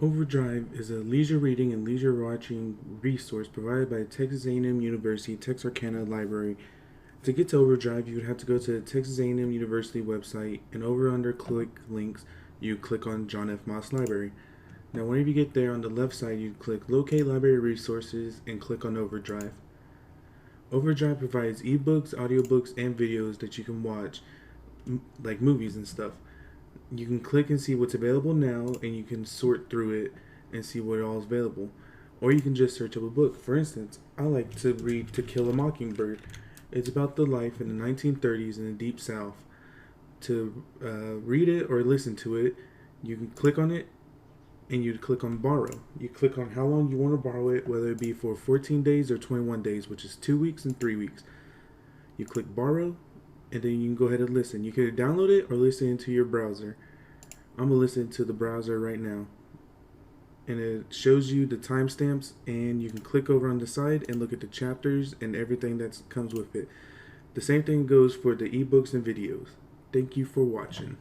Overdrive is a leisure reading and leisure watching resource provided by Texas A&M University Texarkana Library. To get to Overdrive, you would have to go to the Texas A&M University website, and over under click links, you click on John F. Moss Library. Now, whenever you get there, on the left side, you click Locate Library Resources and click on Overdrive. Overdrive provides ebooks, audiobooks, and videos that you can watch, like movies and stuff. You can click and see what's available now, and you can sort through it and see what all is available. Or you can just search up a book. For instance, I like to read To Kill a Mockingbird. It's about the life in the 1930s in the Deep South. To read it or listen to it, you can click on it and you click on borrow. You click on how long you want to borrow it, whether it be for 14 days or 21 days, which is 2 weeks and 3 weeks. You click borrow, and then you can go ahead and listen. You can download it or listen into your browser. I'm going to listen to the browser right now. And it shows you the timestamps, and you can click over on the side and look at the chapters and everything that comes with it. The same thing goes for the ebooks and videos. Thank you for watching.